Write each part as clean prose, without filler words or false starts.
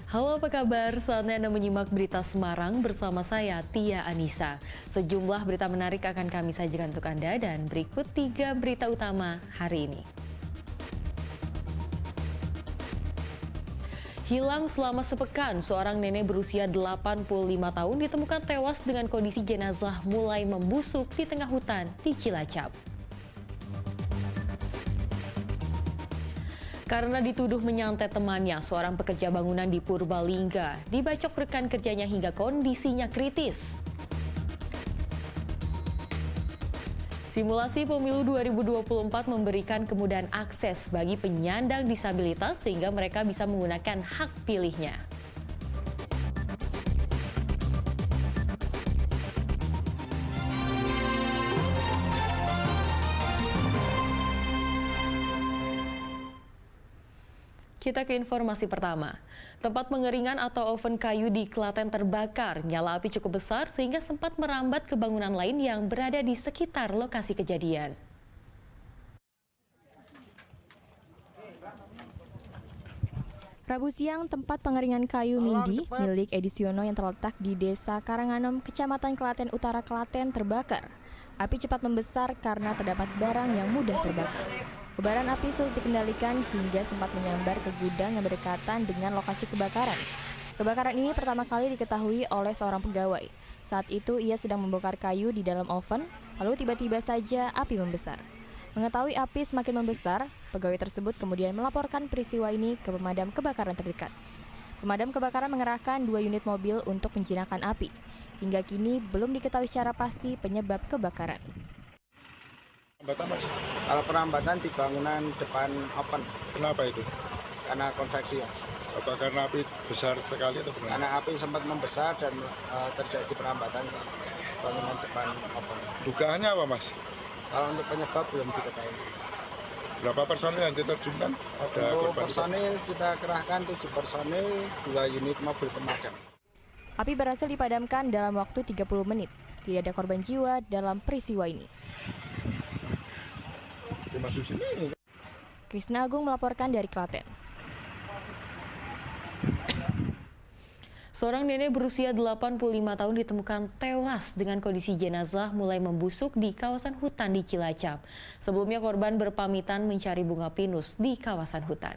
Halo, apa kabar? Saatnya Anda menyimak berita Semarang bersama saya, Tia Anissa. Sejumlah berita menarik akan kami sajikan untuk Anda dan berikut 3 berita utama hari ini. Hilang selama sepekan, seorang nenek berusia 85 tahun ditemukan tewas dengan kondisi jenazah mulai membusuk di tengah hutan di Cilacap. Karena dituduh menyantet temannya, seorang pekerja bangunan di Purbalingga dibacok rekan kerjanya hingga kondisinya kritis. Simulasi pemilu 2024 memberikan kemudahan akses bagi penyandang disabilitas sehingga mereka bisa menggunakan hak pilihnya. Kita ke informasi pertama. Tempat pengeringan atau oven kayu di Klaten terbakar. Nyala api cukup besar sehingga sempat merambat ke bangunan lain yang berada di sekitar lokasi kejadian. Rabu siang, tempat pengeringan kayu Mindi milik Edisiono yang terletak di Desa Karanganom, Kecamatan Klaten Utara, Klaten terbakar. Api cepat membesar karena terdapat barang yang mudah terbakar. Kobaran api sulit dikendalikan hingga sempat menyambar ke gudang yang berdekatan dengan lokasi kebakaran. Kebakaran ini pertama kali diketahui oleh seorang pegawai. Saat itu ia sedang membongkar kayu di dalam oven, lalu tiba-tiba saja api membesar. Mengetahui api semakin membesar, pegawai tersebut kemudian melaporkan peristiwa ini ke pemadam kebakaran terdekat. Pemadam kebakaran mengerahkan 2 unit mobil untuk menjinakkan api. Hingga kini belum diketahui secara pasti penyebab kebakaran. Kalau perambatan di bangunan depan oven. Kenapa itu? Karena konveksi, Mas. Apa karena api besar sekali atau bagaimana? Karena api sempat membesar dan terjadi perambatan ke bangunan depan oven. Dugaannya apa, Mas? Kalau untuk penyebab belum diketahui. Berapa personil yang diterjunkan? Ada Untuk korban? personil kita kerahkan 7 personil, 2 unit mobil pemadam. Api berhasil dipadamkan dalam waktu 30 menit. Tidak ada korban jiwa dalam peristiwa ini. Krisna Agung melaporkan dari Klaten. Seorang nenek berusia 85 tahun ditemukan tewas dengan kondisi jenazah mulai membusuk di kawasan hutan di Cilacap. Sebelumnya korban berpamitan mencari bunga pinus di kawasan hutan.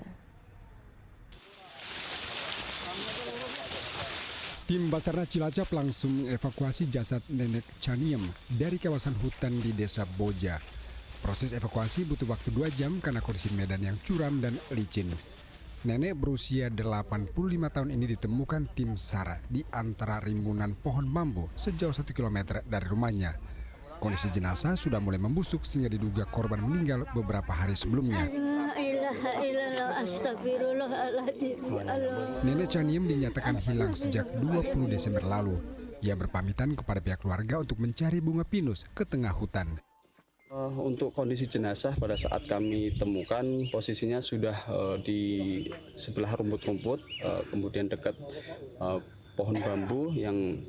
Tim Basarnas Cilacap langsung mengevakuasi jasad nenek Caniem dari kawasan hutan di Desa Boja. Proses evakuasi butuh waktu 2 jam karena kondisi medan yang curam dan licin. Nenek berusia 85 tahun ini ditemukan tim SAR di antara rimbunan pohon bambu sejauh 1 km dari rumahnya. Kondisi jenazah sudah mulai membusuk sehingga diduga korban meninggal beberapa hari sebelumnya. Nenek Caniem dinyatakan hilang sejak 20 Desember lalu. Ia berpamitan kepada pihak keluarga untuk mencari bunga pinus ke tengah hutan. Untuk kondisi jenazah pada saat kami temukan posisinya sudah di sebelah rumput-rumput, kemudian dekat pohon bambu yang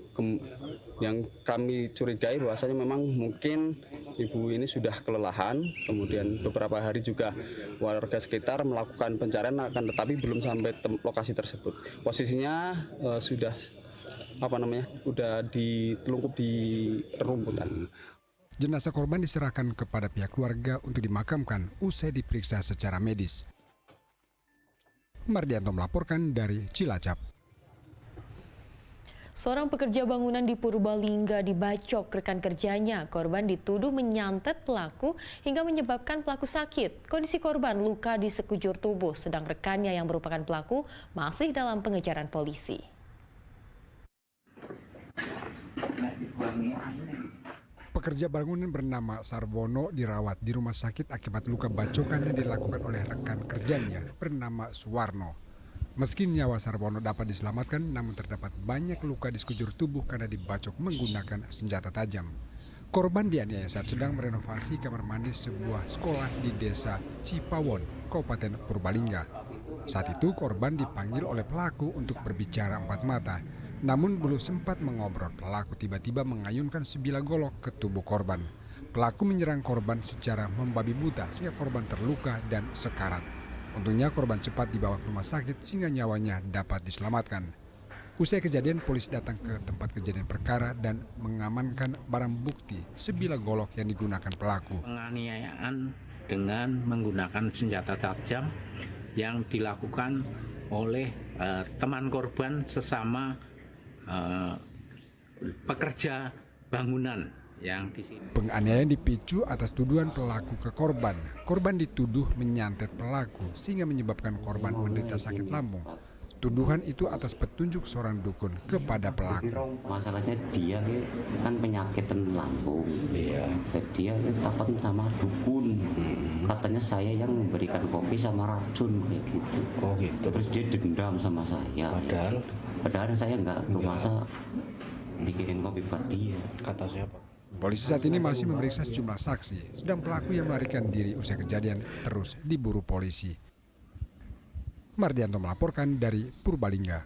kami curigai bahwasanya memang mungkin ibu ini sudah kelelahan. Kemudian beberapa hari juga warga sekitar melakukan pencarian akan tetapi belum sampai lokasi tersebut. Posisinya sudah ditelungkup di rumputan. Jenazah korban diserahkan kepada pihak keluarga untuk dimakamkan usai diperiksa secara medis. Mardianto melaporkan dari Cilacap. Seorang pekerja bangunan di Purbalingga dibacok rekan kerjanya. Korban dituduh menyantet pelaku hingga menyebabkan pelaku sakit. Kondisi korban luka di sekujur tubuh, sedang rekannya yang merupakan pelaku masih dalam pengejaran polisi. Pekerja bangunan bernama Sarwono dirawat di rumah sakit akibat luka bacokan yang dilakukan oleh rekan kerjanya bernama Suwarno. Meski nyawa Sarwono dapat diselamatkan, namun terdapat banyak luka di sekujur tubuh karena dibacok menggunakan senjata tajam. Korban dianiaya saat sedang merenovasi kamar mandi sebuah sekolah di Desa Cipawon, Kabupaten Purbalingga. Saat itu korban dipanggil oleh pelaku untuk berbicara empat mata. Namun belum sempat mengobrol, pelaku tiba-tiba mengayunkan sebilah golok ke tubuh korban. Pelaku menyerang korban secara membabi buta sehingga korban terluka dan sekarat. Untungnya korban cepat dibawa ke rumah sakit sehingga nyawanya dapat diselamatkan. Usai kejadian, polisi datang ke tempat kejadian perkara dan mengamankan barang bukti sebilah golok yang digunakan pelaku. Penganiayaan dengan menggunakan senjata tajam yang dilakukan oleh teman korban sesama pekerja bangunan yang di sini. Penganiayaan dipicu atas tuduhan pelaku ke korban. Korban dituduh menyantet pelaku sehingga menyebabkan korban menderita sakit lambung. Tuduhan itu atas petunjuk seorang dukun kepada pelaku. Masalahnya dia kan penyakit lambung. Iya. Dia takut sama dukun. Katanya saya yang memberikan kopi sama racun kayak gitu. Oh gitu. Terus dia dendam sama saya. Padahal saya nggak masa bikin kopi buat dia. Kata siapa? Polisi saat ini masih memeriksa sejumlah saksi, sedang pelaku yang melarikan diri usai kejadian terus diburu polisi. Mardianto melaporkan dari Purbalingga.